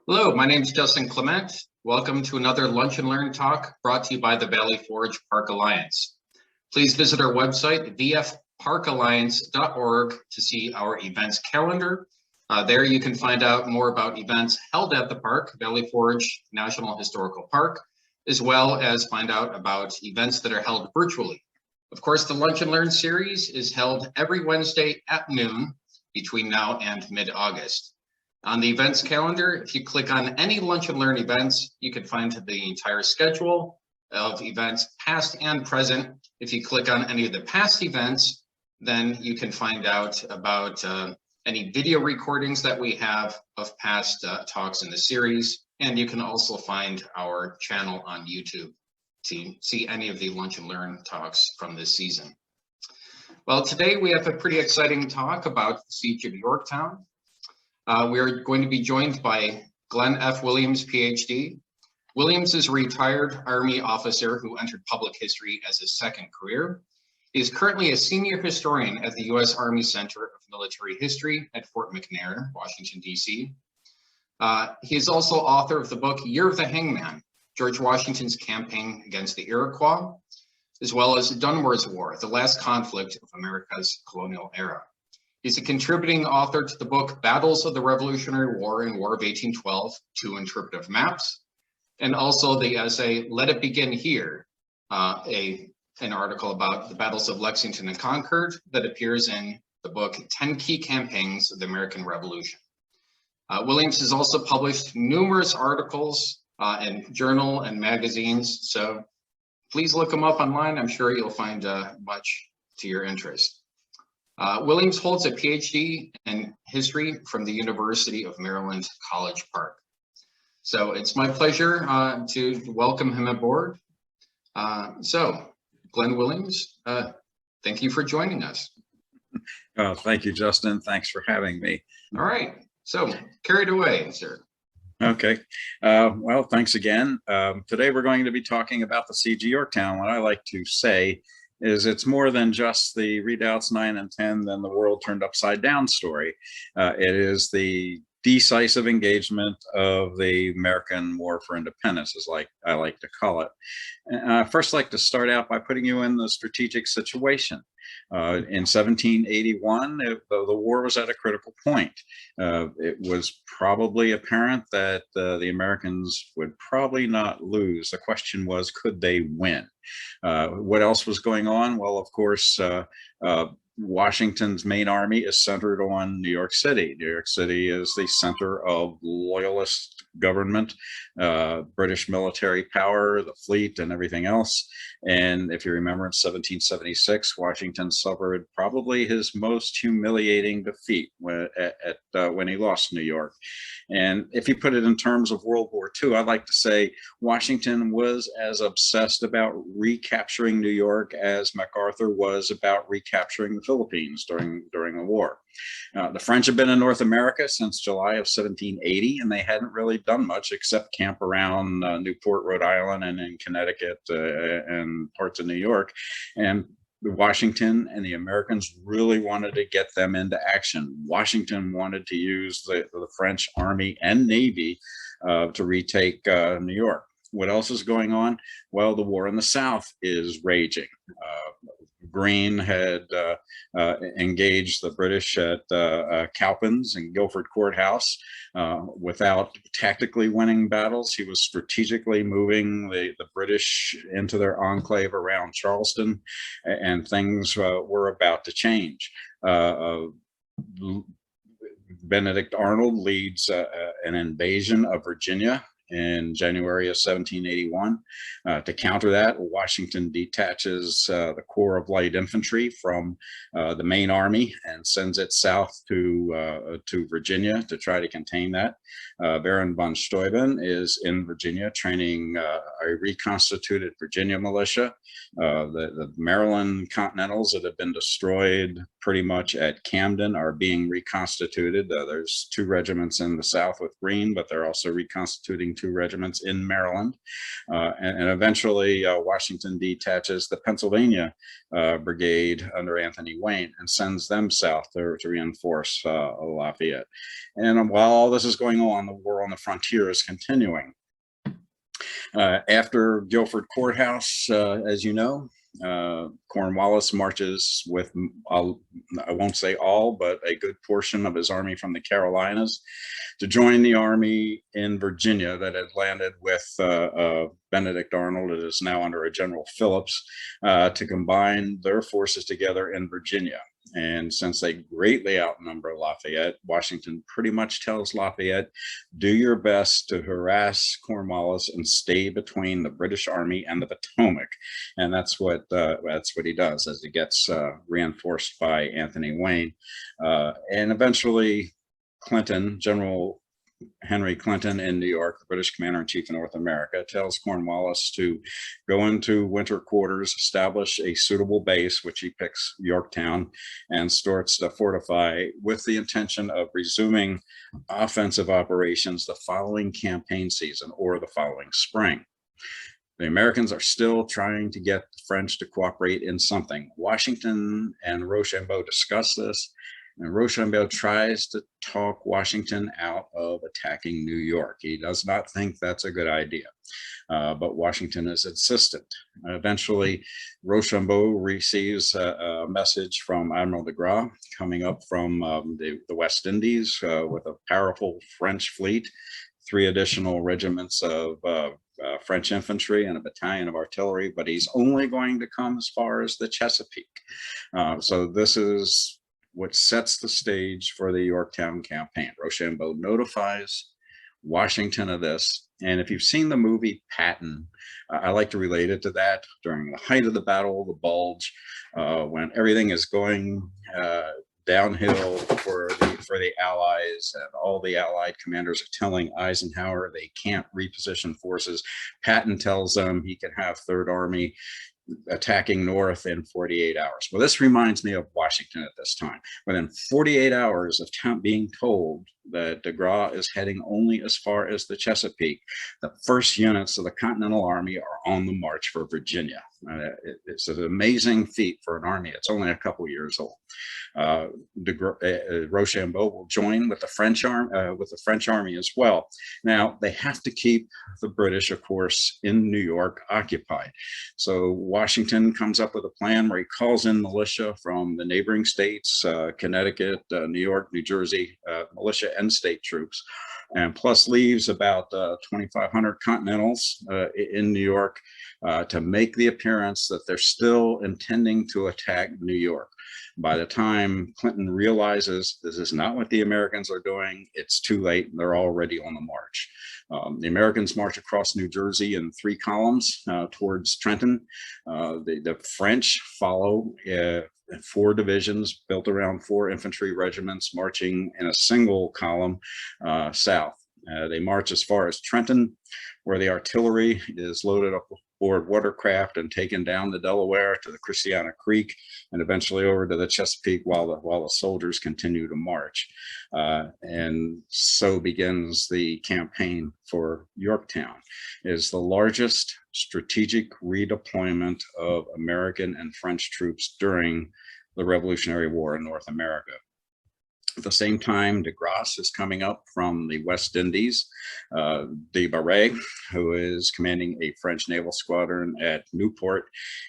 Hello, my name is Justin Clement. Welcome to another Lunch and Learn talk brought to you by the Valley Forge Park Alliance. Please visit our website, vfparkalliance.org, to see our events calendar. There you can find out more about events held at the park, Valley Forge National Historical Park, as well as find out about events that are held virtually. Of course, the Lunch and Learn series is held every Wednesday at noon between now and mid-August. On the events calendar, if you click on any Lunch and Learn events, you can find the entire schedule of events past and present. If you click on any of the past events, then you can find out about any video recordings that we have of past talks in the series. And you can also find our channel on YouTube to see any of the Lunch and Learn talks from this season. Well, today we have a pretty exciting talk about the Siege of Yorktown. We are going to be joined by Glenn F. Williams, Ph.D. Williams is a retired Army officer who entered public history as his second career. He is currently a senior historian at the U.S. Army Center of Military History at Fort McNair, Washington, D.C. He is also author of the book Year of the Hangman, George Washington's Campaign Against the Iroquois, as well as Dunmore's War, the last conflict of America's colonial era. He's a contributing author to the book Battles of the Revolutionary War and War of 1812, Two Interpretive Maps, and also the essay Let It Begin Here, an article about the battles of Lexington and Concord that appears in the book 10 Key Campaigns of the American Revolution. Williams has also published numerous articles in journal and magazines, so please look him up online. I'm sure you'll find much to your interest. Williams holds a Ph.D. in history from the University of Maryland, College Park. So it's my pleasure to welcome him aboard. So Glenn Williams, thank you for joining us. Oh, thank you, Justin. Thanks for having me. All right, so carry it away, sir. Okay, well, thanks again. Today we're going to be talking about the Siege of Yorktown. What I like to say is it's more than just the Redoubts 9 and 10, then the world turned upside down story. It is the decisive engagement of the American War for Independence, as I like to call it. And I first like to start out by putting you in the strategic situation. In 1781, the war was at a critical point. It was probably apparent that the Americans would probably not lose. The question was, could they win? What else was going on? Well, of course, Washington's main army is centered on New York City. New York City is the center of loyalist government, British military power, the fleet, and everything else. And if you remember, in 1776, Washington suffered probably his most humiliating defeat when he lost New York. And if you put it in terms of World War II, I'd like to say Washington was as obsessed about recapturing New York as MacArthur was about recapturing the Philippines during the war. The French have been in North America since July of 1780, and they hadn't really done much except camp around Newport, Rhode Island, and in Connecticut and parts of New York. And Washington and the Americans really wanted to get them into action. Washington wanted to use the French Army and Navy to retake New York. What else is going on? Well, the war in the South is raging. Greene had engaged the British at Cowpens and Guilford Courthouse without tactically winning battles. He was strategically moving the British into their enclave around Charleston, and things were about to change. Benedict Arnold leads an invasion of Virginia in January of 1781. To counter that, Washington detaches the Corps of Light Infantry from the main army and sends it south to Virginia to try to contain that. Baron von Steuben is in Virginia training a reconstituted Virginia militia. The Maryland Continentals that have been destroyed pretty much at Camden are being reconstituted. There's 2 regiments in the South with Green, but they're also reconstituting 2 regiments in Maryland. And eventually Washington detaches the Pennsylvania brigade under Anthony Wayne and sends them south to reinforce Lafayette. And while all this is going on, the war on the frontier is continuing. After Guilford Courthouse, as you know, Cornwallis marches with, I won't say all, but a good portion of his army from the Carolinas to join the army in Virginia that had landed with Benedict Arnold. It is now under a General Phillips, to combine their forces together in Virginia. And since they greatly outnumber Lafayette, Washington pretty much tells Lafayette, do your best to harass Cornwallis and stay between the British Army and the Potomac. And that's what he does as he gets reinforced by Anthony Wayne. And eventually Clinton, General Henry Clinton in New York, the British Commander-in-Chief in North America, tells Cornwallis to go into winter quarters, establish a suitable base, which he picks Yorktown, and starts to fortify with the intention of resuming offensive operations the following campaign season or the following spring. The Americans are still trying to get the French to cooperate in something. Washington and Rochambeau discuss this, and Rochambeau tries to talk Washington out of attacking New York. He does not think that's a good idea, but Washington is insistent. Eventually, Rochambeau receives a message from Admiral de Grasse coming up from the West Indies with a powerful French fleet, 3 additional regiments of French infantry and a battalion of artillery, but he's only going to come as far as the Chesapeake. So this is what sets the stage for the Yorktown campaign. Rochambeau notifies Washington of this. And if you've seen the movie Patton, I like to relate it to that. During the height of the Battle, the Bulge, when everything is going downhill for the Allies, and all the Allied commanders are telling Eisenhower they can't reposition forces, Patton tells them he can have Third Army attacking north in 48 hours. Well, this reminds me of Washington at this time. Within 48 hours of being told that de Grasse is heading only as far as the Chesapeake, the first units of the Continental Army are on the march for Virginia. It's an amazing feat for an army. It's only a couple years old. Rochambeau will join with the French army as well. Now they have to keep the British, of course, in New York occupied. So Washington comes up with a plan where he calls in militia from the neighboring states, Connecticut, New York, New Jersey, militia and state troops, and plus leaves about 2,500 Continentals in New York to make the appearance that they're still intending to attack New York. By the time Clinton realizes this is not what the Americans are doing, it's too late. They're already on the march. The Americans march across New Jersey in 3 columns towards Trenton. The French follow 4 divisions built around 4 infantry regiments marching in a single column south. They march as far as Trenton, where the artillery is loaded up aboard watercraft and taken down the Delaware to the Christiana Creek and eventually over to the Chesapeake while the soldiers continue to march. And so begins the campaign for Yorktown. It is the largest strategic redeployment of American and French troops during the Revolutionary War in North America. At the same time, de Grasse is coming up from the West Indies. De Barret, who is commanding a French naval squadron at Newport,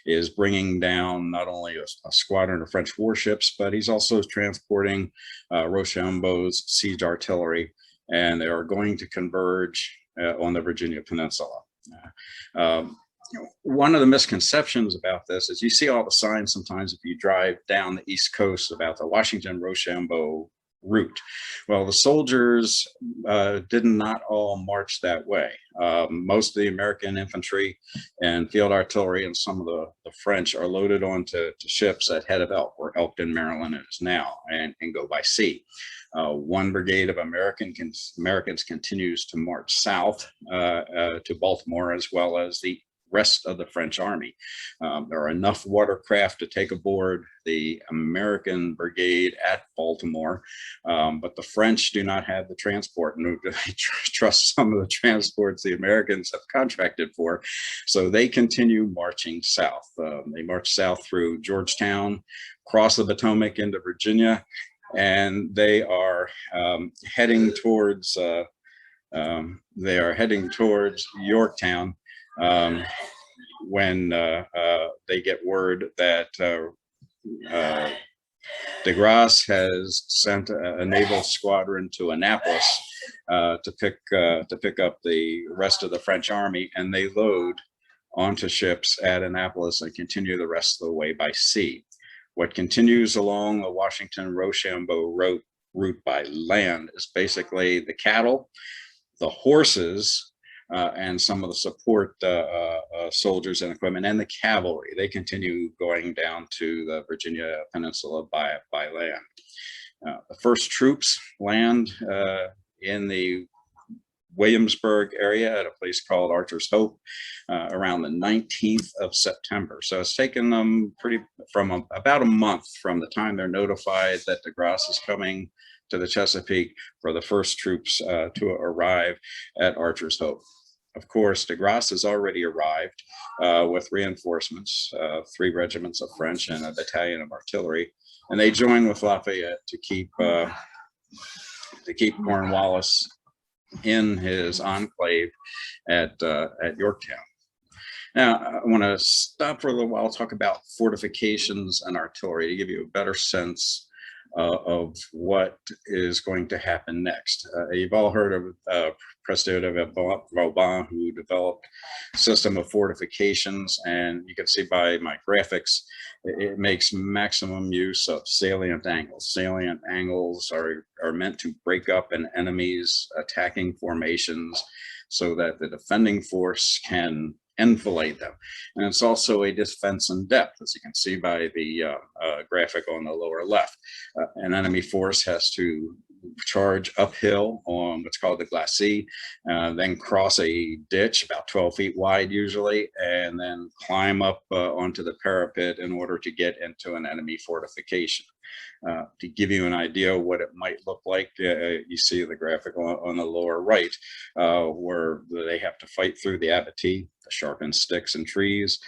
is bringing down not only a squadron of French warships, but he's also transporting Rochambeau's siege artillery, and they are going to converge on the Virginia Peninsula. One of the misconceptions about this is you see all the signs sometimes if you drive down the East Coast about the Washington-Rochambeau route. Well, the soldiers did not all march that way. Most of the American infantry and field artillery and some of the French are loaded onto ships at Head of Elk, where Elkton, Maryland is now, and go by sea. 1 brigade of Americans continues to march south to Baltimore, as well as the rest of the French army. There are enough watercraft to take aboard the American brigade at Baltimore, but the French do not have the transport, and they trust some of the transports the Americans have contracted for. So they continue marching south. They march south through Georgetown, cross the Potomac into Virginia, and they are heading towards Yorktown when they get word that de Grasse has sent a naval squadron to Annapolis to pick up the rest of the French army, and they load onto ships at Annapolis and continue the rest of the way by sea. What continues along the Washington-Rochambeau route by land is basically the cattle, the horses, and some of the support soldiers and equipment, and the cavalry. They continue going down to the Virginia Peninsula by land. The first troops land in the Williamsburg area at a place called Archer's Hope around the 19th of September. So it's taken them about a month from the time they're notified that de Grasse is coming to the Chesapeake for the first troops to arrive at Archer's Hope. Of course, de Grasse has already arrived with reinforcements, 3 regiments of French and a battalion of artillery, and they join with Lafayette to keep Cornwallis in his enclave at Yorktown. Now, I want to stop for a little while, talk about fortifications and artillery to give you a better sense of what is going to happen next. You've all heard of Presto de Vauban, who developed a system of fortifications, and you can see by my graphics, it makes maximum use of salient angles. Salient angles are meant to break up an enemy's attacking formations so that the defending force can enfilade them. And it's also a defense in depth, as you can see by the graphic on the lower left. An enemy force has to charge uphill on what's called the glacis, then cross a ditch about 12 feet wide usually, and then climb up onto the parapet in order to get into an enemy fortification. To give you an idea of what it might look like, you see the graphic on the lower right, where they have to fight through the abattis, the sharpened sticks and trees,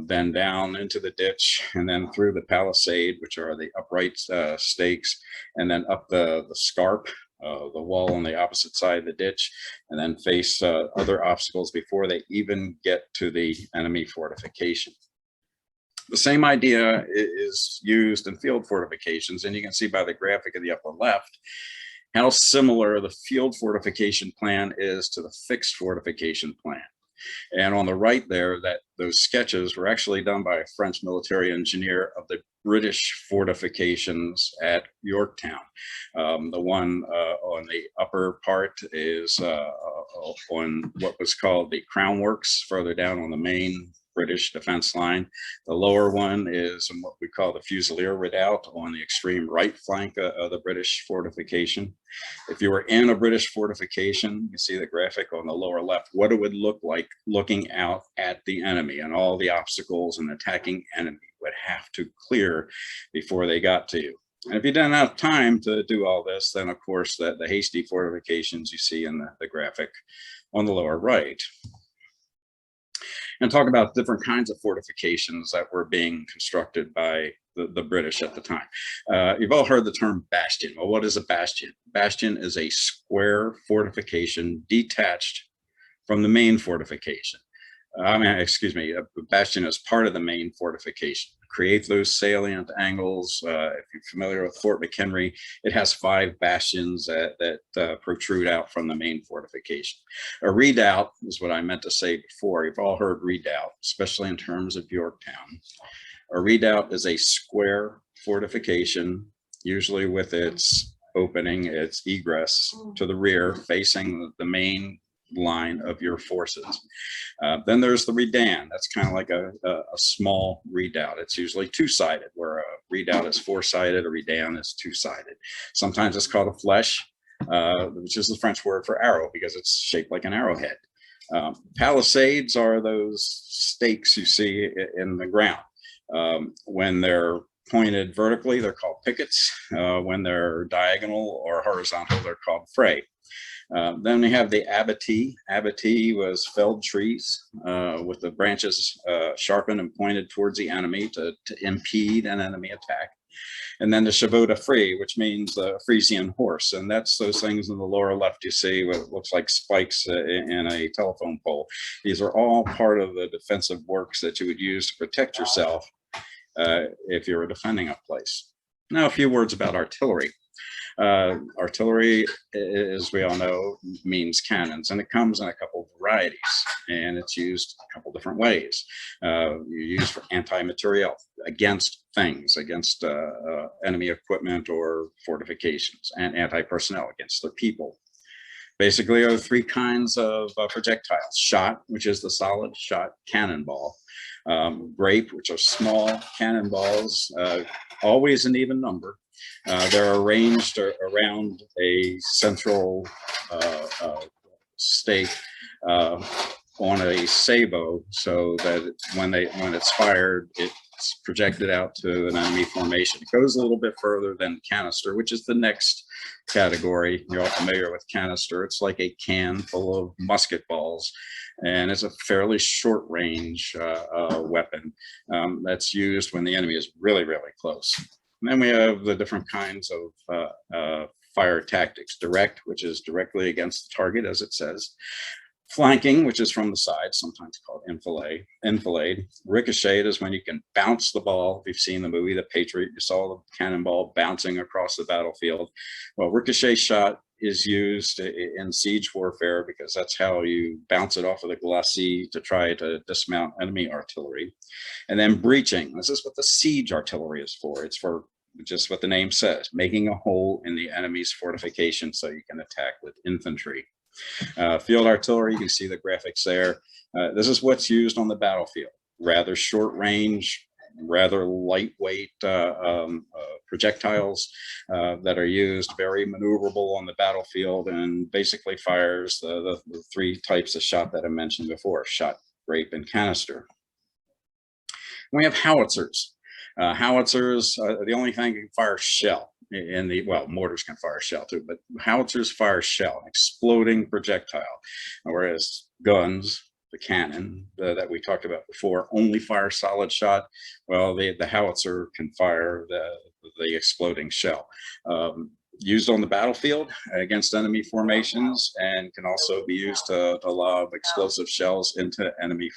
then down into the ditch, and then through the palisade, which are the upright stakes, and then up the scarp, the wall on the opposite side of the ditch, and then face other obstacles before they even get to the enemy fortification. The same idea is used in field fortifications, and you can see by the graphic in the upper left how similar the field fortification plan is to the fixed fortification plan. And on the right there, those sketches were actually done by a French military engineer of the British fortifications at Yorktown. The one on the upper part is on what was called the Crown Works, further down on the main British defense line. The lower one is in what we call the Fusilier Redoubt on the extreme right flank of the British fortification. If you were in a British fortification, you see the graphic on the lower left, what it would look like looking out at the enemy and all the obstacles an attacking enemy would have to clear before they got to you. And if you didn't have time to do all this, then of course the hasty fortifications you see in the graphic on the lower right. And talk about different kinds of fortifications that were being constructed by the British at the time. You've all heard the term bastion. Well, what is a bastion? Bastion is a square fortification detached from the main fortification. A bastion is part of the main fortification. Create those salient angles. If you're familiar with Fort McHenry, it has 5 bastions that protrude out from the main fortification. A redoubt is what I meant to say before. You've all heard redoubt, especially in terms of Yorktown. A redoubt is a square fortification, usually with its opening, its egress to the rear, facing the main line of your forces. Then there's the redan. That's kind of like a small redoubt. It's usually 2-sided, where a redoubt is 4-sided, a redan is 2-sided. Sometimes it's called a flèche, which is the French word for arrow because it's shaped like an arrowhead. Palisades are those stakes you see in the ground. When they're pointed vertically, they're called pickets. When they're diagonal or horizontal, they're called fray. Then we have the abattis. Abattis was felled trees with the branches sharpened and pointed towards the enemy to impede an enemy attack. And then the chevaux de frise, which means a Frisian horse. And that's those things in the lower left you see what looks like spikes in a telephone pole. These are all part of the defensive works that you would use to protect yourself if you were defending a place. Now, a few words about artillery. Artillery, as we all know, means cannons, and it comes in a couple of varieties, and it's used a couple different ways. You use for anti-materiel, against things, against enemy equipment or fortifications, and anti-personnel, against the people. Basically, there are three kinds of projectiles: shot, which is the solid shot cannonball; grape, which are small cannonballs, always an even number. They're arranged around a central stake on a sabot, so that when it's fired, it's projected out to an enemy formation. It goes a little bit further than canister, which is the next category. You're all familiar with canister. It's like a can full of musket balls, and it's a fairly short range weapon that's used when the enemy is really, really close. And then we have the different kinds of fire tactics: direct, which is directly against the target, as it says; flanking, which is from the side, sometimes called enfilade. Ricochet is when you can bounce the ball. If you've seen the movie The Patriot, you saw the cannonball bouncing across the battlefield. Well, ricochet shot is used in siege warfare because that's how you bounce it off of the glacis to try to dismount enemy artillery. And then breaching. This is what the siege artillery is for. It's for just what the name says, making a hole in the enemy's fortification so you can attack with infantry. Field artillery, you can see the graphics there. This is what's used on the battlefield. Rather short range, rather lightweight projectiles that are used, very maneuverable on the battlefield, and basically fires the three types of shot that I mentioned before: shot, grape, and canister. We have howitzers. Howitzers, the only thing that can fire shell. Well, mortars can fire shell too, but howitzers fire shell, exploding projectile, whereas guns, the cannon that we talked about before, only fire solid shot. Well, the howitzer can fire the exploding shell. Used on the battlefield against enemy formations, and can also be used to lob explosive shells into an enemy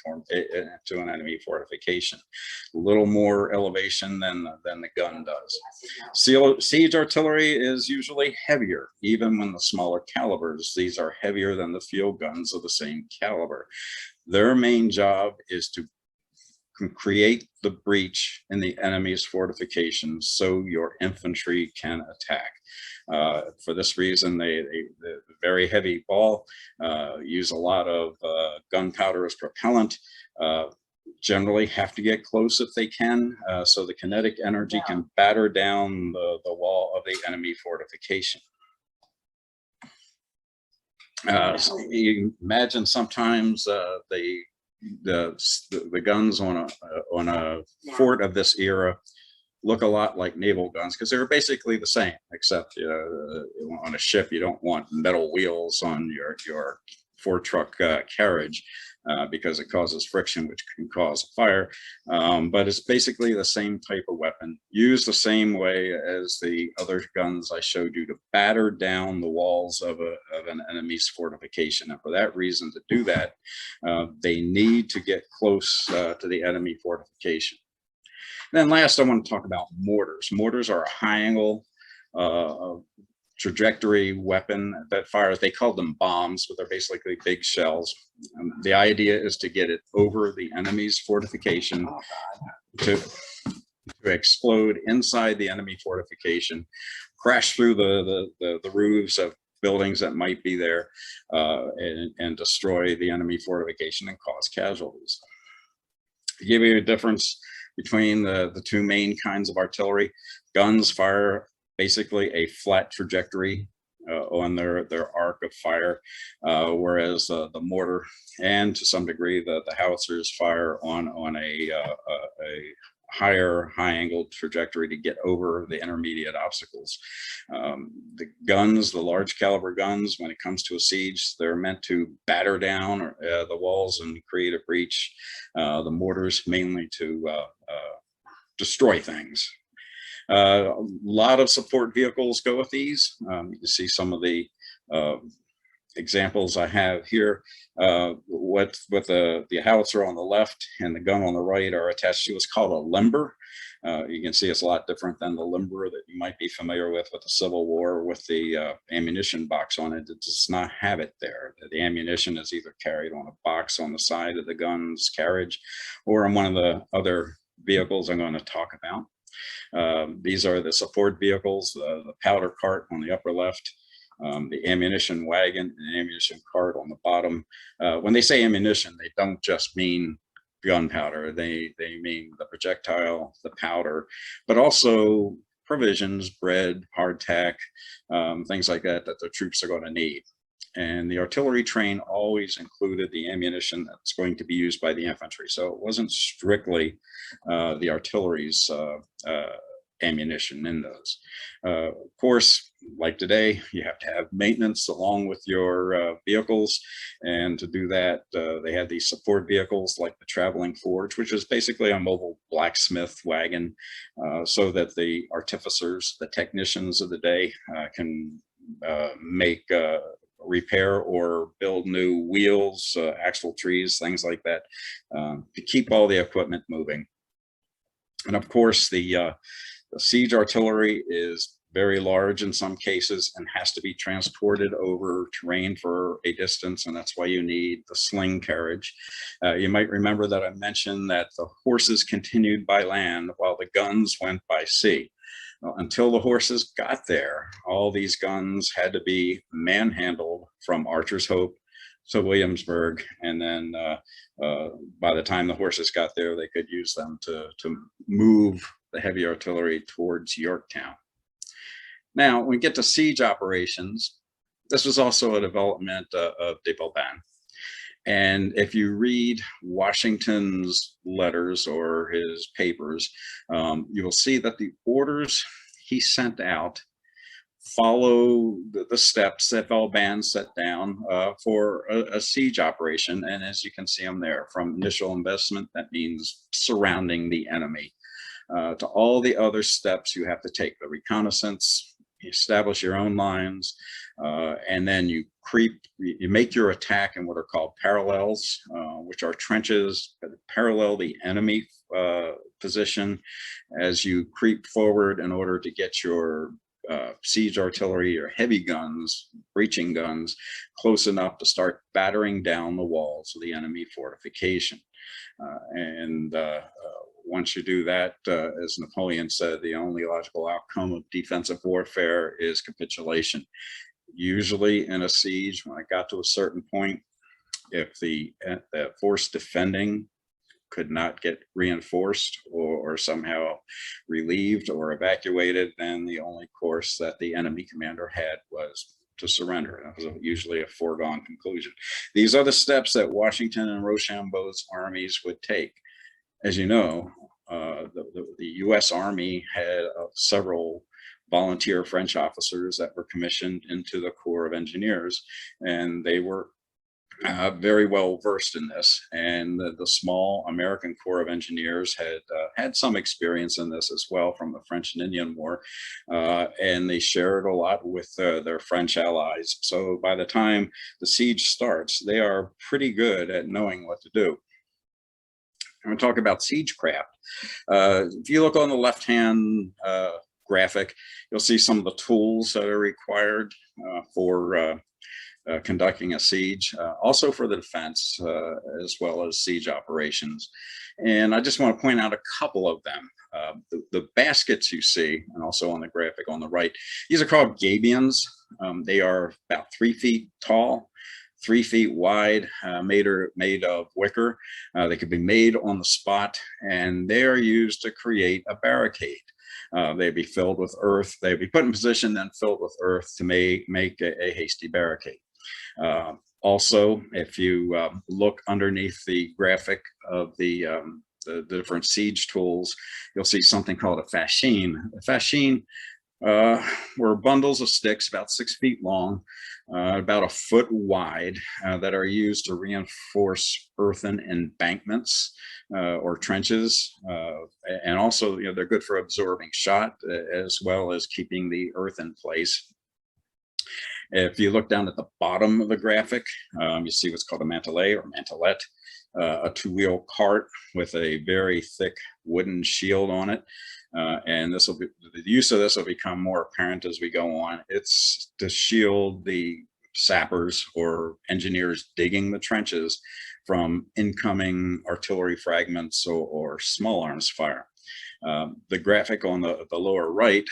fortification. A little more elevation than the gun does. Siege artillery is usually heavier, even when the smaller calibers. These are heavier than the field guns of the same caliber. Their main job is to create the breach in the enemy's fortifications so your infantry can attack. For this reason, the very heavy ball use a lot of gunpowder as propellant. Generally have to get close if they can, so the kinetic energy can batter down the wall of the enemy fortification. So you imagine sometimes the guns on a fort of this era look a lot like naval guns, because they're basically the same, except on a ship you don't want metal wheels on your 4-truck carriage because it causes friction, which can cause fire. But it's basically the same type of weapon, used the same way as the other guns I showed you, to batter down the walls of an enemy's fortification. And for that reason, to do that, they need to get close to the enemy fortification. And then last, I want to talk about mortars. Mortars are a high angle trajectory weapon that fires, they call them bombs, but they're basically big shells. The idea is to get it over the enemy's fortification, to explode inside the enemy fortification, crash through the roofs of buildings that might be there, and destroy the enemy fortification and cause casualties. To give you a difference between the two main kinds of artillery, guns fire basically a flat trajectory on their arc of fire, whereas the mortar and to some degree the howitzers fire on a higher high-angled trajectory to get over the intermediate obstacles. The guns, the large caliber guns, when it comes to a siege, they're meant to batter down the walls and create a breach. The mortars mainly to destroy things. A lot of support vehicles go with these. You see some of the examples I have here. What the howitzer on the left and the gun on the right are attached to what's called a limber. You can see it's a lot different than the limber that you might be familiar with the Civil War with the ammunition box on it. It does not have it there. The ammunition is either carried on a box on the side of the gun's carriage or in one of the other vehicles I'm going to talk about. These are the support vehicles, the powder cart on the upper left, the ammunition wagon and ammunition cart on the bottom. When they say ammunition, they don't just mean gunpowder. They mean the projectile, the powder, but also provisions, bread, hardtack, things like that the troops are going to need. And the artillery train always included the ammunition that's going to be used by the infantry. So it wasn't strictly the artillery's ammunition in those. Of course, like today, you have to have maintenance along with your vehicles. And to do that, they had these support vehicles like the traveling forge, which is basically a mobile blacksmith wagon, so that the artificers, the technicians of the day, can make repair or build new wheels, axle trees, things like that, to keep all the equipment moving. And of course, the siege artillery is very large in some cases and has to be transported over terrain for a distance, and that's why you need the sling carriage. You might remember that I mentioned that the horses continued by land while the guns went by sea. Until the horses got there, all these guns had to be manhandled from Archer's Hope to Williamsburg, and then by the time the horses got there, they could use them to move the heavy artillery towards Yorktown. Now, when we get to siege operations, this was also a development of de Vauban. And if you read Washington's letters or his papers, you will see that the orders he sent out follow the steps that Vauban set down for a siege operation. And as you can see them there, from initial investment, that means surrounding the enemy, to all the other steps you have to take, the reconnaissance, you establish your own lines, and then you make your attack in what are called parallels, which are trenches that parallel the enemy position as you creep forward in order to get your siege artillery, your heavy guns, breaching guns, close enough to start battering down the walls of the enemy fortification. Once you do that, as Napoleon said, the only logical outcome of defensive warfare is capitulation. Usually in a siege, when it got to a certain point, if the force defending could not get reinforced or somehow relieved or evacuated, then the only course that the enemy commander had was to surrender. That was usually a foregone conclusion. These are the steps that Washington and Rochambeau's armies would take. As you know, the U.S. Army had several volunteer French officers that were commissioned into the Corps of Engineers, and they were very well versed in this. And the small American Corps of Engineers had some experience in this as well from the French and Indian War, and they shared a lot with their French allies. So by the time the siege starts, they are pretty good at knowing what to do. I'm going to talk about Siegecraft. If you look on the left-hand graphic, you'll see some of the tools that are required for conducting a siege, also for the defense, as well as siege operations. And I just want to point out a couple of them. The baskets you see, and also on the graphic on the right, these are called gabions. They are about 3 feet tall, 3 feet wide, made of wicker. They could be made on the spot, and they are used to create a barricade. They'd be filled with earth. They'd be put in position, then filled with earth to make a hasty barricade. Also, if you look underneath the graphic of the different siege tools, you'll see something called a fascine. A fascine were bundles of sticks about 6 feet long, about a foot wide, that are used to reinforce earthen embankments or trenches, and also, they're good for absorbing shot as well as keeping the earth in place. If you look down at the bottom of the graphic, you see what's called a mantelet or mantelette, a two-wheel cart with a very thick wooden shield on it. And this will be, the use of this will become more apparent as we go on. It's to shield the sappers or engineers digging the trenches from incoming artillery fragments or small arms fire. The graphic on the lower right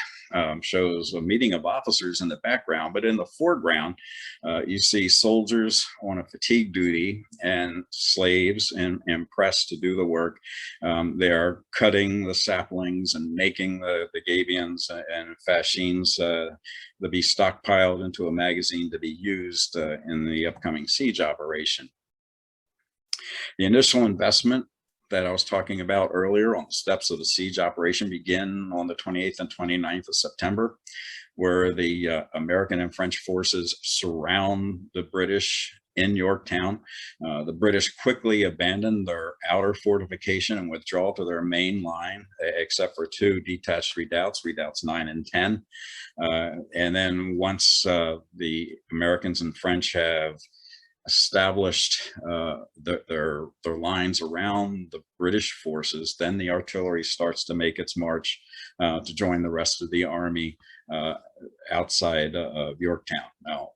shows a meeting of officers in the background, but in the foreground, you see soldiers on a fatigue duty and slaves and pressed to do the work. They are cutting the saplings and making the gabions and fascines to be stockpiled into a magazine to be used in the upcoming siege operation. The initial investment that I was talking about earlier on the steps of the siege operation begin on the 28th and 29th of September, where the American and French forces surround the British in Yorktown. The British quickly abandon their outer fortification and withdraw to their main line, except for 2 detached redoubts, Redoubts 9 and 10. And then once the Americans and French have established their lines around the British forces, then the artillery starts to make its march to join the rest of the army outside of Yorktown. Now,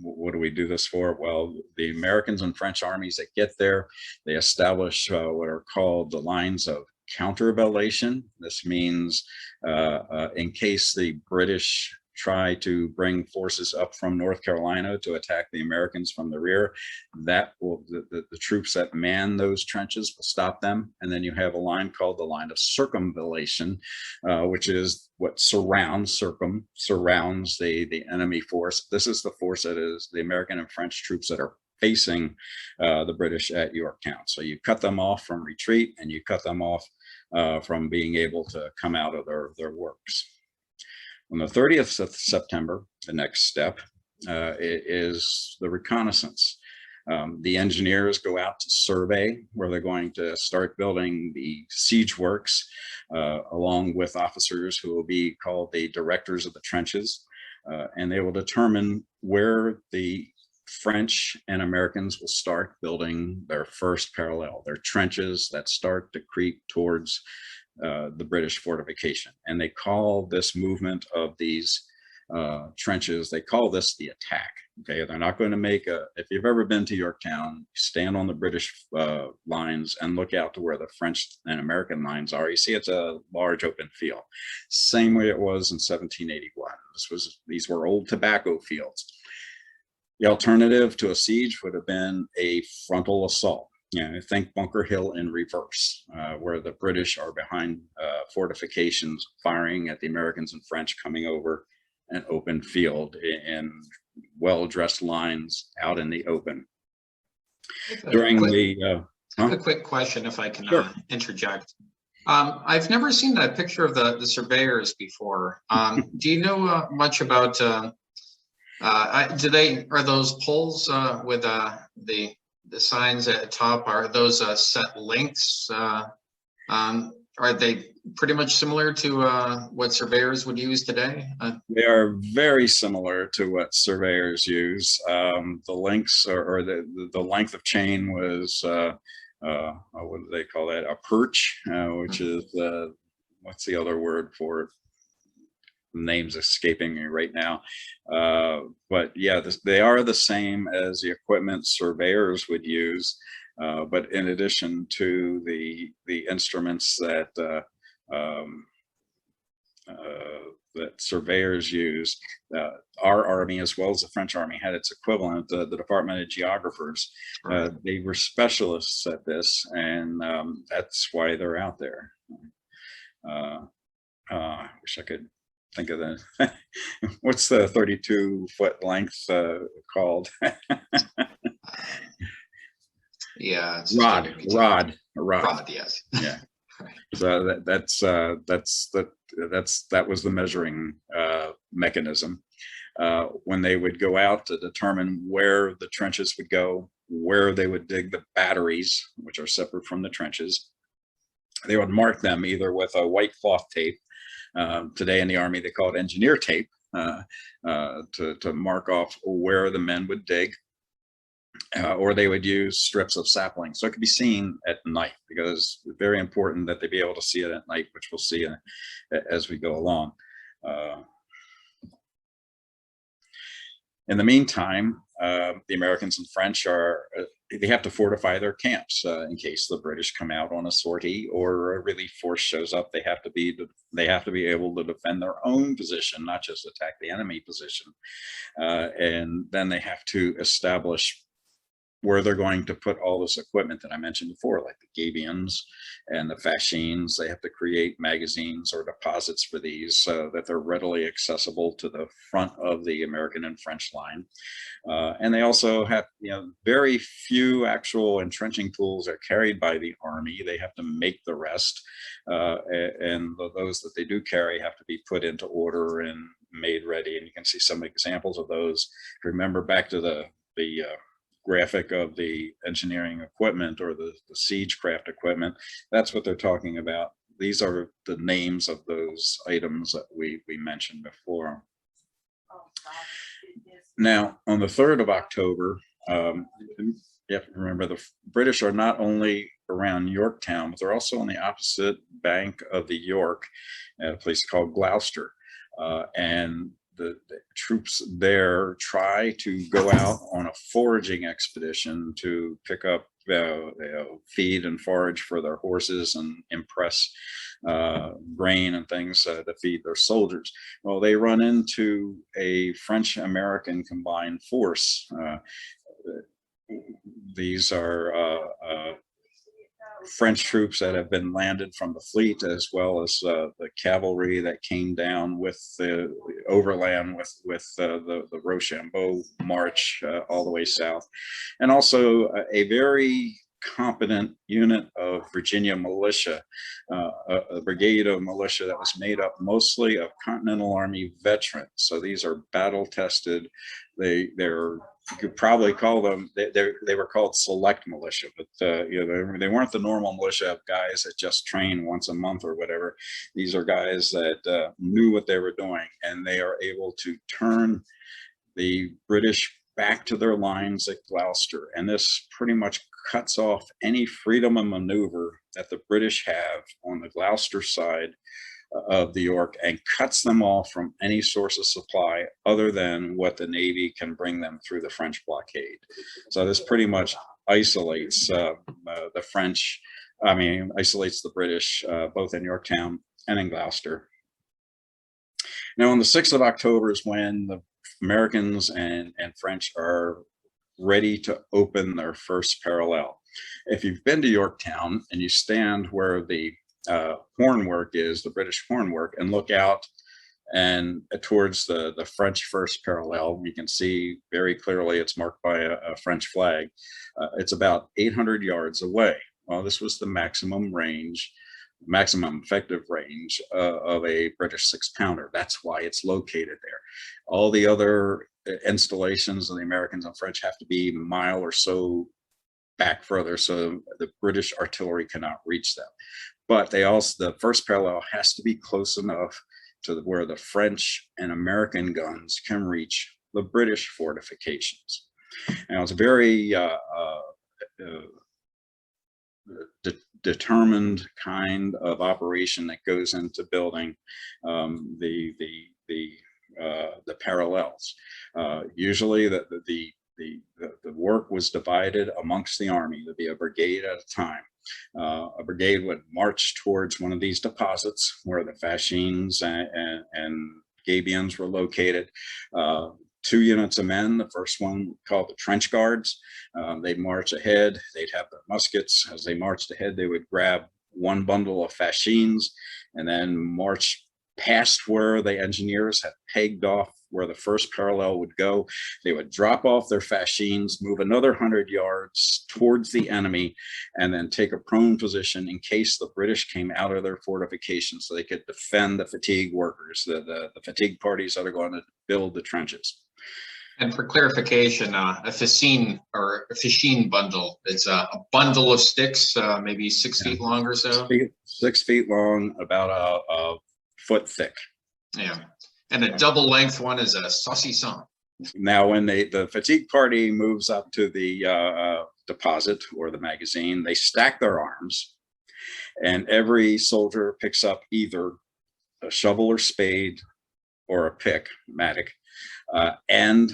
what do we do this for? Well, the Americans and French armies that get there, they establish what are called the lines of counterbelation. This means in case the British try to bring forces up from North Carolina to attack the Americans from the rear, that will the troops that man those trenches will stop them. And then you have a line called the line of circumvallation, which is what surrounds the enemy force. This is the force that is the American and French troops that are facing the British at Yorktown. So you cut them off from retreat, and you cut them off from being able to come out of their works. On the 30th of September, the next step is the reconnaissance. The engineers go out to survey where they're going to start building the siege works, along with officers who will be called the directors of the trenches, and they will determine where the French and Americans will start building their first parallel, their trenches that start to creep towards the British fortification. And they call this movement of these trenches, they call this the attack. Okay, they're not going to make if you've ever been to Yorktown, stand on the British lines and look out to where the French and American lines are. You see it's a large open field. Same way it was in 1781. These were old tobacco fields. The alternative to a siege would have been a frontal assault. Think Bunker Hill in reverse, where the British are behind fortifications, firing at the Americans and French coming over an open field in well-dressed lines out in the open. A quick question, if I can interject. I've never seen that picture of the surveyors before. Do you know much about? Are those poles with the signs at the top, are those set lengths? Are they pretty much similar to what surveyors would use today? They are very similar to what surveyors use. The lengths or the length of chain was, what do they call that? A perch, which is, what's the other word for it? Name's escaping me right now, but yeah, they are the same as the equipment surveyors would use, but in addition to the instruments that that surveyors use, our army as well as the French army had its equivalent, the Department of Geographers. Right. They were specialists at this, and that's why they're out there. Wish I could think of the, what's the 32-foot length called? Yeah, it's escaping me too. Rod. Rod, yes. Yeah. So that was the measuring mechanism. When they would go out to determine where the trenches would go, where they would dig the batteries, which are separate from the trenches, they would mark them either with a white cloth tape. Today in the Army, they call it engineer tape, to mark off where the men would dig. Or they would use strips of sapling. So it could be seen at night, because it's very important that they be able to see it at night, which we'll see as we go along. In the meantime, the Americans and French they have to fortify their camps in case the British come out on a sortie or a relief force shows up. They have to be able to defend their own position, not just attack the enemy position. And then they have to establish where they're going to put all this equipment that I mentioned before, like the gabions and the fascines. They have to create magazines or deposits for these so that they're readily accessible to the front of the American and French line. And they also have, very few actual entrenching tools are carried by the Army. They have to make the rest. And those that they do carry have to be put into order and made ready. And you can see some examples of those. Remember back to the graphic of the engineering equipment or the Siegecraft equipment. That's what they're talking about. These are the names of those items that we mentioned before. Now, on the 3rd of October, you have to remember the British are not only around Yorktown, but they're also on the opposite bank of the York at a place called Gloucester. And the troops there try to go out on a foraging expedition to pick up feed and forage for their horses and impress grain and things to feed their soldiers. Well, they run into a French-American combined force. These are French troops that have been landed from the fleet, as well as the cavalry that came down with the overland with the Rochambeau march all the way south, and also a very competent unit of Virginia militia, a brigade of militia that was made up mostly of Continental Army veterans. So these are battle tested. You could probably call them, they were called select militia, but they weren't the normal militia of guys that just train once a month or whatever. These are guys that knew what they were doing, and they are able to turn the British back to their lines at Gloucester. And this pretty much cuts off any freedom of maneuver that the British have on the Gloucester side of the York, and cuts them off from any source of supply other than what the Navy can bring them through the French blockade. So this pretty much isolates the French, isolates the British, both in Yorktown and in Gloucester. Now on the 6th of October is when the Americans and French are ready to open their first parallel. If you've been to Yorktown and you stand where the hornwork is, the British hornwork, and look out and towards the French first parallel, you can see very clearly it's marked by a French flag. It's about 800 yards away. Well, this was the maximum effective range of a British 6-pounder. That's why it's located there. All the other installations of the Americans and French have to be a mile or so back further, so the British artillery cannot reach them. But the first parallel has to be close enough to where the French and American guns can reach the British fortifications. And it's a very determined kind of operation that goes into building the parallels. Usually the work was divided amongst the Army. There'd be a brigade at a time. A brigade would march towards one of these deposits where the fascines and gabions were located. 2 units of men, the first one called the trench guards. They'd march ahead, they'd have their muskets. As they marched ahead, they would grab one bundle of fascines and then march past where the engineers had pegged off where the first parallel would go. They would drop off their fascines, move another 100 yards towards the enemy, and then take a prone position in case the British came out of their fortifications, so they could defend the fatigue workers, the fatigue parties that are going to build the trenches. And for clarification, a fascine or a fascine bundle, it's a bundle of sticks, maybe 6 feet long or so. 6 feet long, about a foot thick. Yeah. And a double length one is a saucisson. Now, when the fatigue party moves up to the deposit or the magazine, they stack their arms, and every soldier picks up either a shovel or spade or a pick, mattock, and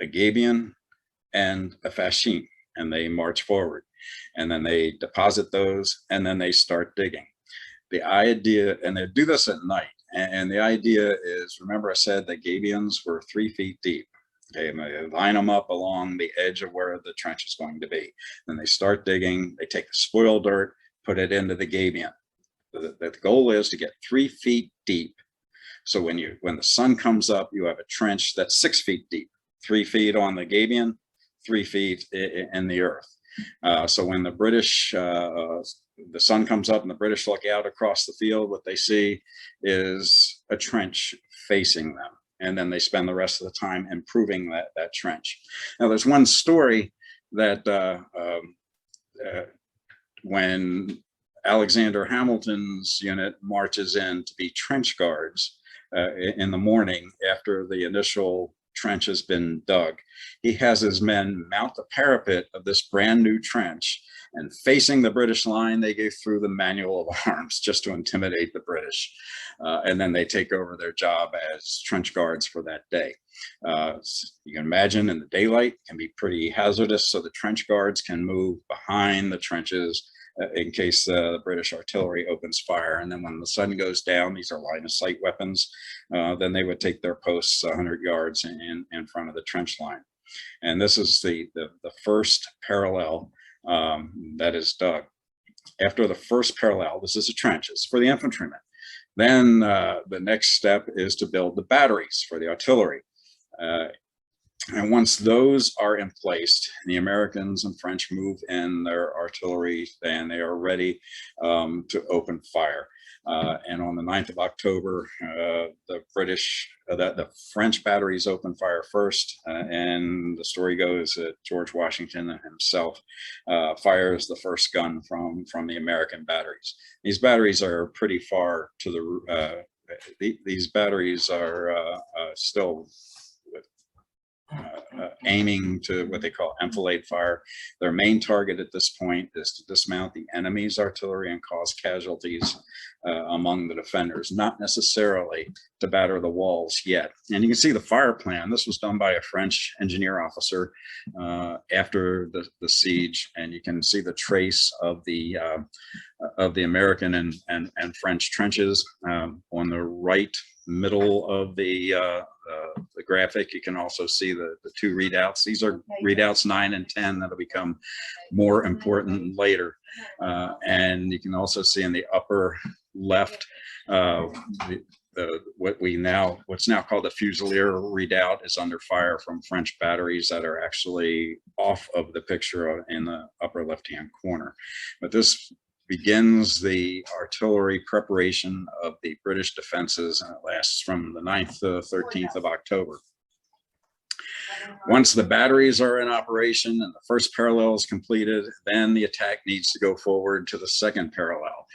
a gabion and a fascine, and they march forward, and then they deposit those, and then they start digging. The idea, and they do this at night, and the idea is, remember I said the gabions were 3 feet deep. Okay, and they line them up along the edge of where the trench is going to be. Then they start digging, they take the spoil dirt, put it into the gabion. The goal is to get 3 feet deep. So when the sun comes up, you have a trench that's 6 feet deep, 3 feet on the gabion, 3 feet in the earth. So when the British, the sun comes up and the British look out across the field, what they see is a trench facing them. And then they spend the rest of the time improving that trench. Now, there's one story that when Alexander Hamilton's unit marches in to be trench guards in the morning after the initial trench has been dug, he has his men mount the parapet of this brand new trench, and facing the British line, they go through the manual of arms just to intimidate the British. And then they take over their job as trench guards for that day. You can imagine in the daylight can be pretty hazardous, so the trench guards can move behind the trenches in case the British artillery opens fire. And then when the sun goes down, these are line of sight weapons, then they would take their posts 100 yards in front of the trench line. And this is the first parallel that is dug. After the first parallel, this is a trench, it's for the infantrymen. Then the next step is to build the batteries for the artillery. And once those are in place, the Americans and French move in their artillery, and they are ready to open fire. And on the 9th of October, the French batteries open fire first. And the story goes that George Washington himself fires the first gun from the American batteries. These batteries are pretty far to these batteries are still aiming to what they call enfilade fire. Their main target at this point is to dismount the enemy's artillery and cause casualties among the defenders, not necessarily to batter the walls yet. And you can see the fire plan. This was done by a French engineer officer after the siege, and you can see the trace of the American and French trenches on the right middle of the graphic. You can also see the two redoubts. These are redoubts 9 and 10 that'll become more important later. And you can also see in the upper left what's now called the Fusilier redoubt is under fire from French batteries that are actually off of the picture in the upper left-hand corner. But this begins the artillery preparation of the British defenses, and it lasts from the 9th to the 13th of October. Once the batteries are in operation and the first parallel is completed, then the attack needs to go forward to the second parallel.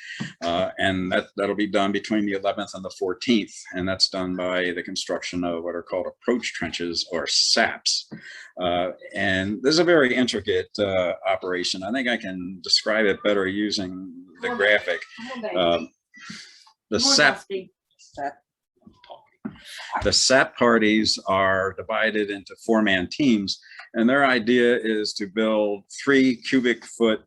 And that'll be done between the 11th and the 14th. And that's done by the construction of what are called approach trenches, or SAPs. And this is a very intricate operation. I think I can describe it better using the graphic. The SAP parties are divided into 4-man teams, and their idea is to build 3 cubic foot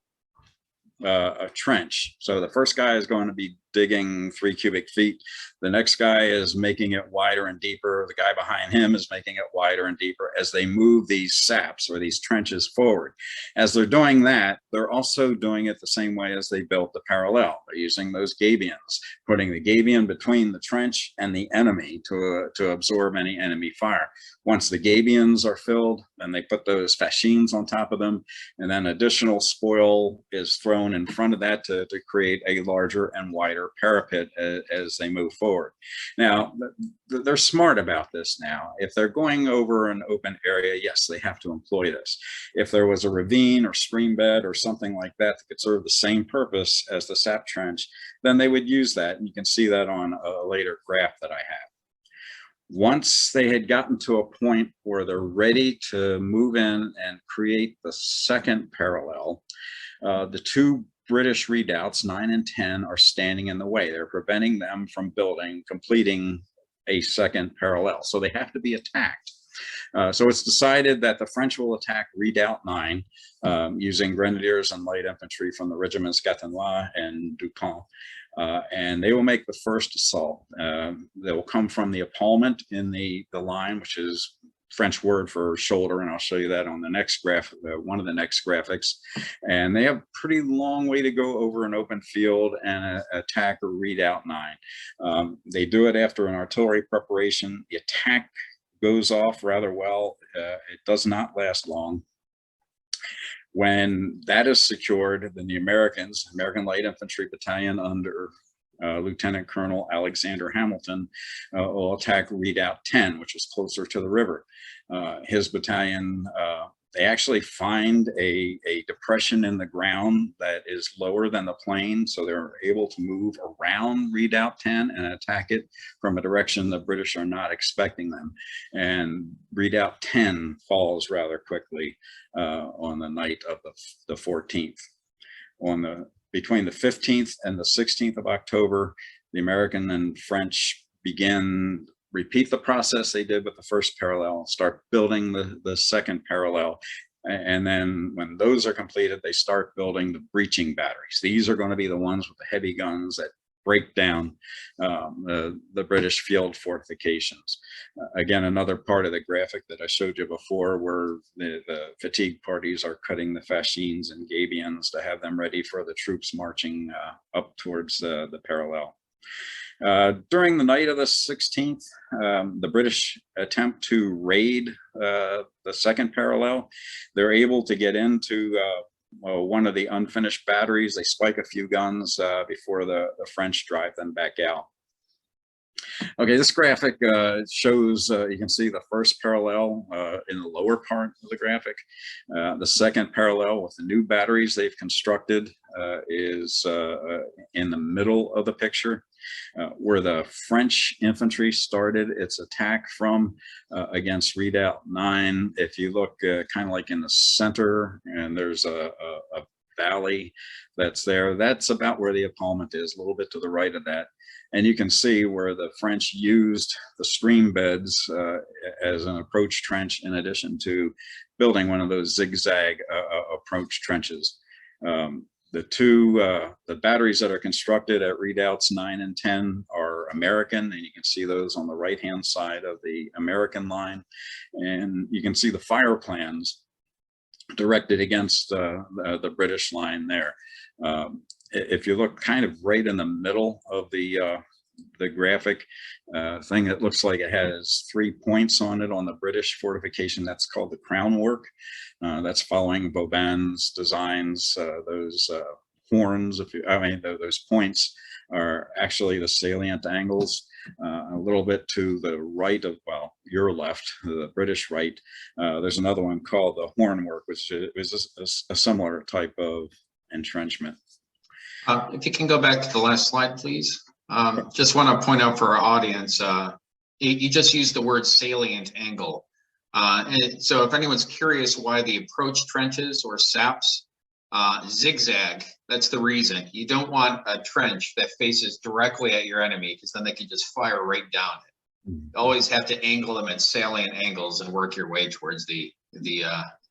a trench. So the first guy is going to be digging 3 cubic feet. The next guy is making it wider and deeper. The guy behind him is making it wider and deeper as they move these saps or these trenches forward. As they're doing that, they're also doing it the same way as they built the parallel. They're using those gabions, putting the gabion between the trench and the enemy to absorb any enemy fire. Once the gabions are filled, then they put those fascines on top of them, and then additional spoil is thrown in front of that to create a larger and wider parapet as they move forward. Now, they're smart about this now. If they're going over an open area, yes, they have to employ this. If there was a ravine or stream bed or something like that that could serve the same purpose as the sap trench, then they would use that. And you can see that on a later graph that I have. Once they had gotten to a point where they're ready to move in and create the second parallel, the 2 British redoubts, 9 and 10, are standing in the way. They're preventing them from completing a second parallel. So they have to be attacked. So it's decided that the French will attack Redoubt 9 using grenadiers and light infantry from the regiments Gatinois and Dupont. And they will make the first assault. They will come from the epaulement in the line, which is French word for shoulder, and I'll show you that on the next graph, one of the next graphics. And they have a pretty long way to go over an open field and attack or Redoubt 9. They do it after an artillery preparation. The attack goes off rather well. It does not last long. When that is secured, then the American Light Infantry Battalion under Lieutenant Colonel Alexander Hamilton will attack Redoubt 10, which is closer to the river. His battalion, they actually find a depression in the ground that is lower than the plain, so they're able to move around Redoubt 10 and attack it from a direction the British are not expecting them. And Redoubt 10 falls rather quickly on the night of the 14th. Between the 15th and the 16th of October, the American and French repeat the process they did with the first parallel, start building the second parallel. And then when those are completed, they start building the breaching batteries. These are going to be the ones with the heavy guns that break down the British field fortifications. Again, another part of the graphic that I showed you before, where the fatigue parties are cutting the fascines and gabions to have them ready for the troops marching up towards the parallel. During the night of the 16th, the British attempt to raid the second parallel. They're able to get into one of the unfinished batteries. They spike a few guns before the French drive them back out. Okay, this graphic shows, you can see the first parallel in the lower part of the graphic. The second parallel with the new batteries they've constructed is in the middle of the picture. Where the French infantry started its attack from against Redoubt 9. If you look kind of like in the center, and there's a valley that's there, that's about where the epaulement is, a little bit to the right of that. And you can see where the French used the stream beds as an approach trench, in addition to building one of those zigzag approach trenches. The batteries that are constructed at Redoubts 9 and 10 are American, and you can see those on the right-hand side of the American line. And you can see the fire plans directed against the British line there. If you look kind of right in the middle of the graphic thing, that looks like it has 3 points on it on the British fortification, that's called the crown work. That's following Vauban's designs. Those horns, those points are actually the salient angles. A little bit to the right of, well, your left, the British right, there's another one called the horn work, which is a similar type of entrenchment. If you can go back to the last slide, please. Just want to point out for our audience, you just used the word salient angle. And so if anyone's curious why the approach trenches or saps zigzag, that's the reason. You don't want a trench that faces directly at your enemy, because then they can just fire right down it. You always have to angle them at salient angles and work your way towards the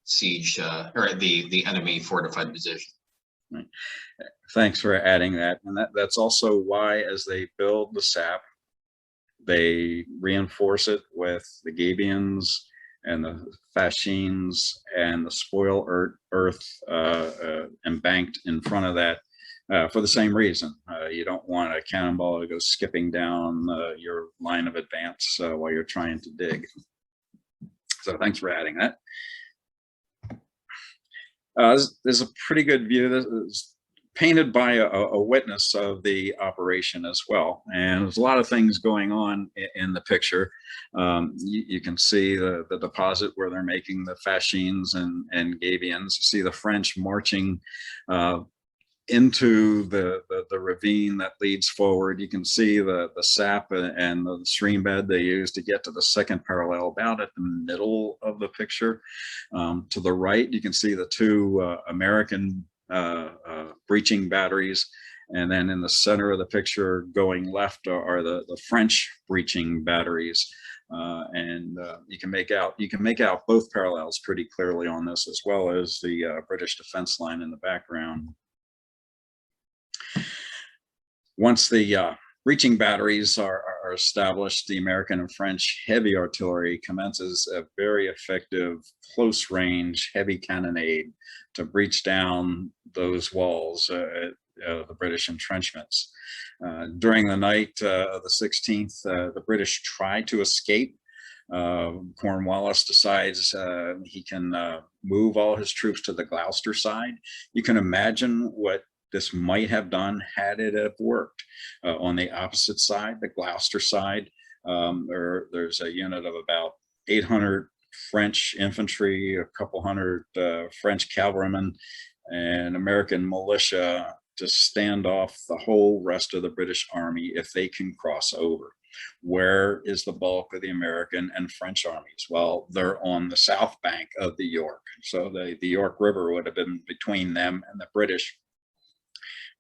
siege or the enemy fortified position. Right. Thanks for adding that. And that's also why, as they build the sap, they reinforce it with the gabions and the fascines and the spoil earth embanked in front of that for the same reason. You don't want a cannonball to go skipping down your line of advance while you're trying to dig. So thanks for adding that. There's a pretty good view. This is painted by a witness of the operation as well. And there's a lot of things going on in the picture. You can see the deposit where they're making the fascines and gabions. You see the French marching into the ravine that leads forward. You can see the sap and the stream bed they use to get to the second parallel, about at the middle of the picture. To the right, you can see the two American breaching batteries, and then in the center of the picture going left are the French breaching batteries. You can make out both parallels pretty clearly on this, as well as the British defense line in the background. Once the breaching batteries are established, the American and French heavy artillery commences a very effective close range heavy cannonade to breach down those walls, the British entrenchments. During the night of the 16th, the British try to escape. Cornwallis decides he can move all his troops to the Gloucester side. You can imagine what this might have done had it have worked. On the opposite side, the Gloucester side, there's a unit of about 800 French infantry, a couple hundred French cavalrymen, and American militia to stand off the whole rest of the British army if they can cross over. Where is the bulk of the American and French armies? Well, they're on the south bank of the York. So the York River would have been between them and the British.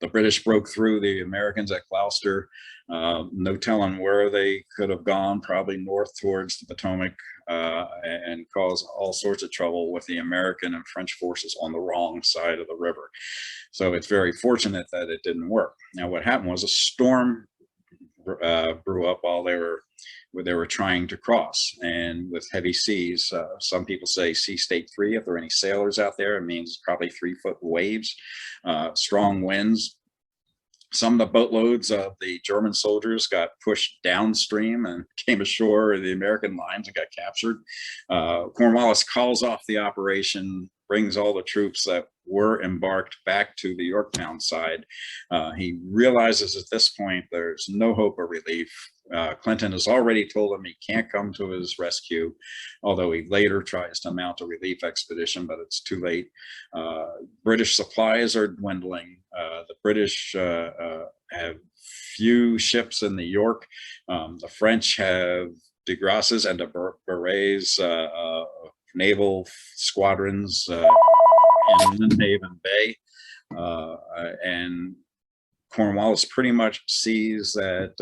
The British broke through the Americans at Gloucester. No telling where they could have gone, probably north towards the Potomac, and caused all sorts of trouble with the American and French forces on the wrong side of the river. So it's very fortunate that it didn't work. Now, what happened was a storm brew up while they were trying to cross, and with heavy seas. Some people say sea state 3. If there are any sailors out there, it means probably 3-foot waves, strong winds. Some of the boatloads of the German soldiers got pushed downstream and came ashore the American lines and got captured. Cornwallis calls off the operation, brings all the troops that were embarked back to the Yorktown side. He realizes at this point there's no hope of relief. Clinton has already told him he can't come to his rescue, although he later tries to mount a relief expedition, but it's too late. British supplies are dwindling. The British have few ships in the York. The French have de Grasses and de Berets naval squadrons in Lynnhaven Bay. And Cornwallis pretty much sees that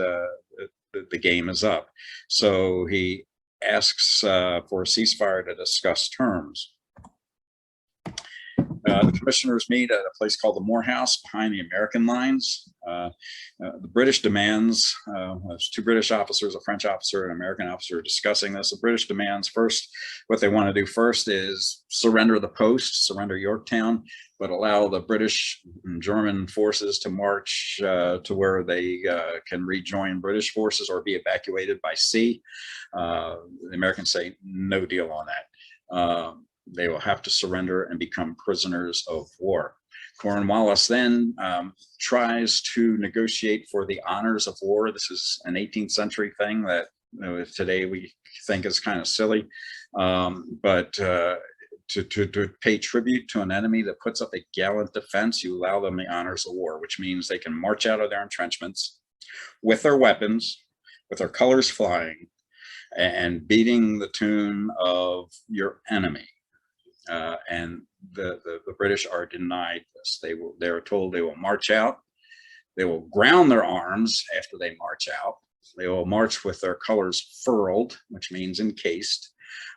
the game is up. So he asks for a ceasefire to discuss terms. The commissioners meet at a place called the Moore House behind the American lines. The British demands, there's 2 British officers, a French officer and an American officer discussing this. The British demands first, what they want to do first is surrender the post, surrender Yorktown, but allow the British and German forces to march to where they can rejoin British forces or be evacuated by sea. The Americans say no deal on that. They will have to surrender and become prisoners of war. Cornwallis then tries to negotiate for the honors of war. This is an 18th century thing that today we think is kind of silly, but to pay tribute to an enemy that puts up a gallant defense, you allow them the honors of war, which means they can march out of their entrenchments with their weapons, with their colors flying, and beating the tune of your enemy. And the British are denied this. They are told they will march out. They will ground their arms after they march out. They will march with their colors furled, which means encased.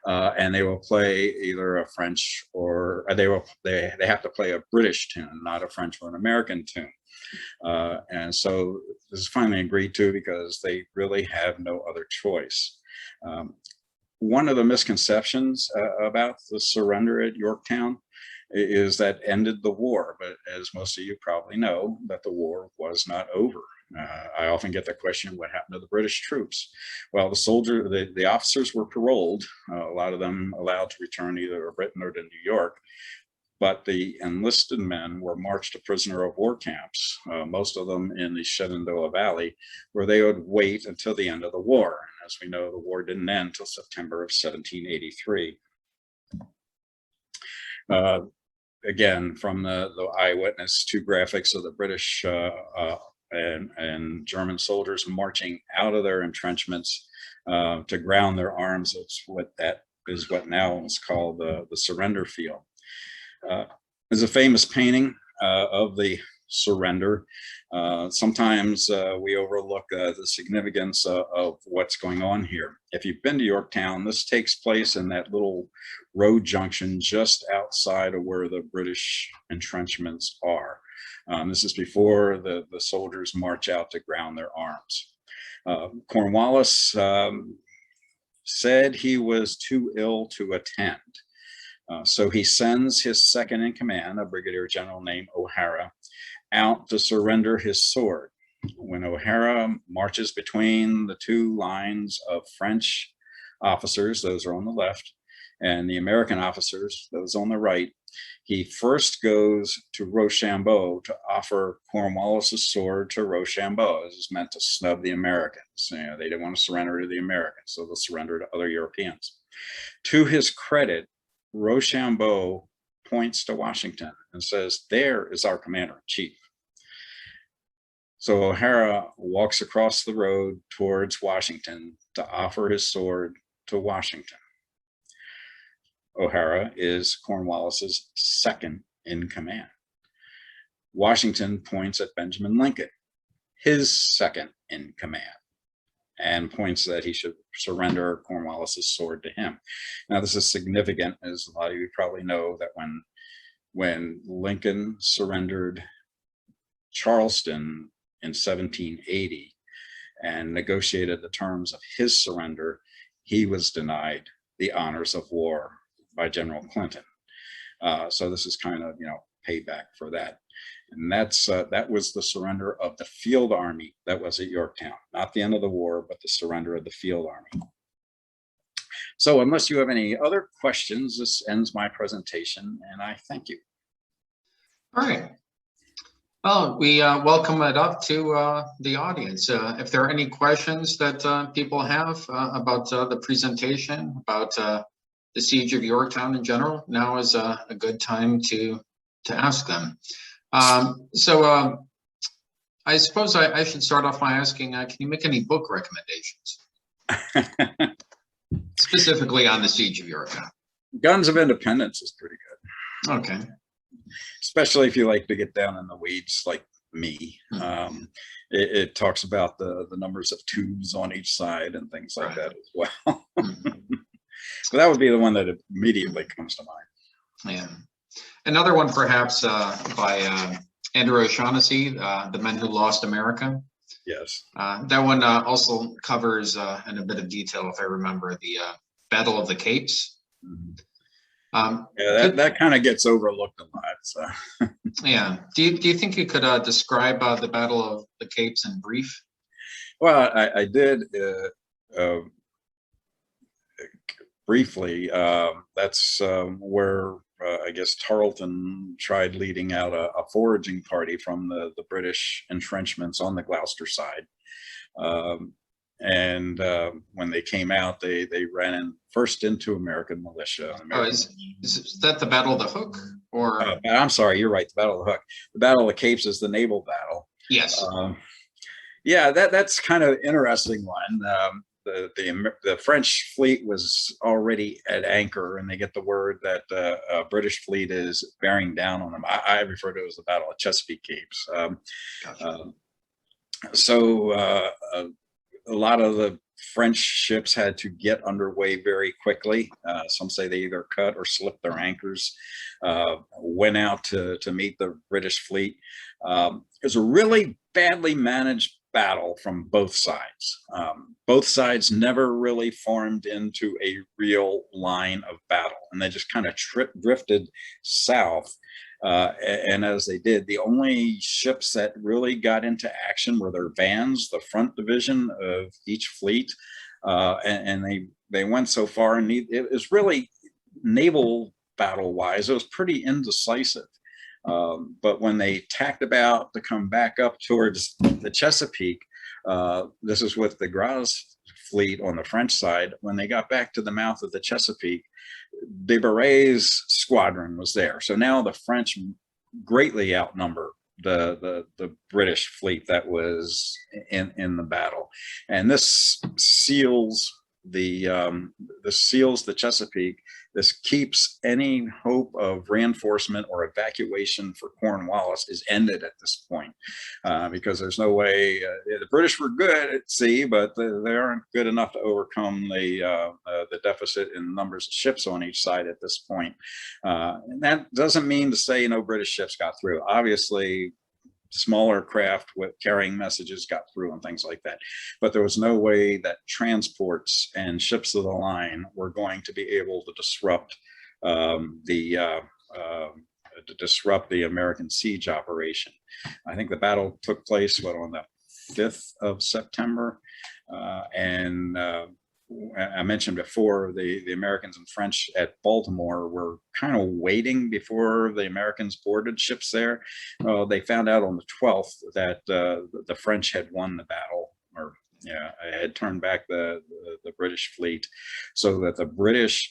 and they will play either a French or they have to play a British tune, not a French or an American tune. And so this is finally agreed to because they really have no other choice. One of the misconceptions about the surrender at Yorktown is that ended the war, but as most of you probably know, that the war was not over. I often get the question, what happened to the British troops? Well, the officers were paroled, a lot of them allowed to return either to Britain or to New York, but the enlisted men were marched to prisoner of war camps, most of them in the Shenandoah Valley, where they would wait until the end of the war. And as we know, the war didn't end until September of 1783. Again, from the eyewitness, two graphics of the British and German soldiers marching out of their entrenchments to ground their arms. It's what now is called the surrender field. There's a famous painting of the surrender. Sometimes we overlook the significance of what's going on here. If you've been to Yorktown, this takes place in that little road junction just outside of where the British entrenchments are. This is before the soldiers march out to ground their arms. Cornwallis said he was too ill to attend. So he sends his second in command, a brigadier general named O'Hara, out to surrender his sword. When O'Hara marches between the two lines of French officers, those are on the left, and the American officers, those on the right, he first goes to Rochambeau to offer Cornwallis's sword to Rochambeau. This is meant to snub the Americans. You know, they didn't want to surrender to the Americans, so they'll surrender to other Europeans. To his credit, Rochambeau points to Washington and says, "There is our commander-in-chief." So O'Hara walks across the road towards Washington to offer his sword to Washington. O'Hara is Cornwallis's second in command. Washington points at Benjamin Lincoln, his second in command, and points that he should surrender Cornwallis's sword to him. Now, this is significant, as a lot of you probably know, that when Lincoln surrendered Charleston in 1780 and negotiated the terms of his surrender, he was denied the honors of war by General Clinton. So this is kind of, payback for that. And that was the surrender of the field army that was at Yorktown, not the end of the war, but the surrender of the field army. So unless you have any other questions, this ends my presentation, and I thank you. All right. Well, we welcome it up to the audience. If there are any questions that people have about the presentation, about the Siege of Yorktown in general, now is a good time to ask them. So I suppose I should start off by asking, can you make any book recommendations? Specifically on the Siege of Yorktown. Guns of Independence is pretty good. Okay. Especially if you like to get down in the weeds like me. Mm-hmm. It talks about the numbers of tubes on each side and things like that as well. Mm-hmm. So that would be the one that immediately comes to mind. Yeah. Another one perhaps by Andrew O'Shaughnessy, The Men Who Lost America. Yes. That one also covers in a bit of detail, if I remember, the Battle of the Capes. Mm-hmm. Yeah, that kind of gets overlooked a lot. So. Yeah. Do you think you could describe the Battle of the Capes in brief? Well, I did briefly. That's where I guess Tarleton tried leading out a foraging party from the British entrenchments on the Gloucester side. And when they came out, they ran first into American militia. Is that the Battle of the Hook? Or I'm sorry, you're right. The Battle of the Hook. The Battle of the Capes is the naval battle. Yes. Yeah, that's kind of an interesting one. The French fleet was already at anchor, and they get the word that a British fleet is bearing down on them. I refer to it as the Battle of Chesapeake Capes. Gotcha. So a lot of the French ships had to get underway very quickly. Some say they either cut or slipped their anchors, went out to meet the British fleet. It was a really badly managed battle from both sides. Both sides never really formed into a real line of battle, and they just kind of drifted south. And as they did, the only ships that really got into action were their vans, the front division of each fleet. And they went so far, and it was really naval battle wise, it was pretty indecisive. But when they tacked about to come back up towards the Chesapeake, this is with the Gras fleet on the French side, when they got back to the mouth of the Chesapeake, de Beret's squadron was there. So now the French greatly outnumber the British fleet that was in the battle, and this seals the Chesapeake. This keeps any hope of reinforcement or evacuation for Cornwallis is ended at this point, because there's no way. The British were good at sea, but they aren't good enough to overcome the deficit in numbers of ships on each side at this point. And that doesn't mean to say no British ships got through. Obviously, smaller craft with carrying messages got through and things like that, but there was no way that transports and ships of the line were going to be able to disrupt the American siege operation. I think the battle took place on the 5th of September, and I mentioned before, the Americans and French at Baltimore were kind of waiting before the Americans boarded ships there. They found out on the 12th that the French had won the battle, or had turned back the British fleet, so that the British,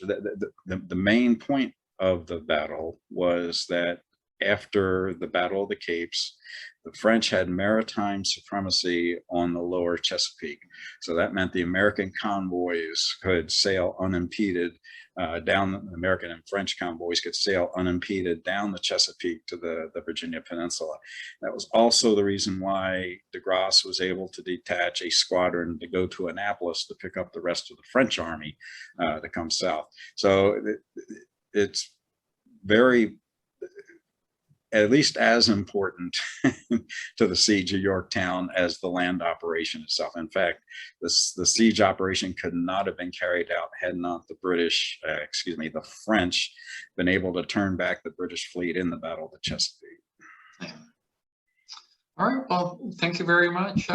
the main point of the battle was that after the Battle of the Capes, the French had maritime supremacy on the lower Chesapeake. So that meant the American convoys could sail unimpeded down, the American and French convoys could sail unimpeded down the Chesapeake to the Virginia Peninsula. That was also the reason why de Grasse was able to detach a squadron to go to Annapolis to pick up the rest of the French army to come south. So it's very, at least as important to the siege of Yorktown as the land operation itself. In fact, the siege operation could not have been carried out had not the the French been able to turn back the British fleet in the Battle of the Chesapeake. Yeah. All right, well, thank you very much,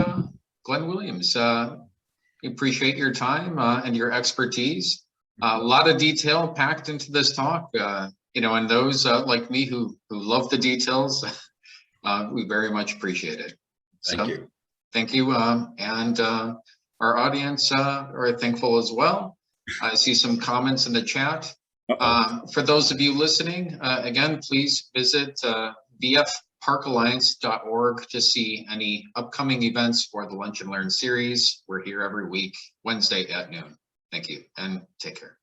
Glenn Williams. We appreciate your time and your expertise. A lot of detail packed into this talk. And those like me who love the details, we very much appreciate it. Thank you. Thank you. And our audience are thankful as well. I see some comments in the chat. For those of you listening, again, please visit vfparkalliance.org to see any upcoming events for the Lunch and Learn series. We're here every week, Wednesday at noon. Thank you, and take care.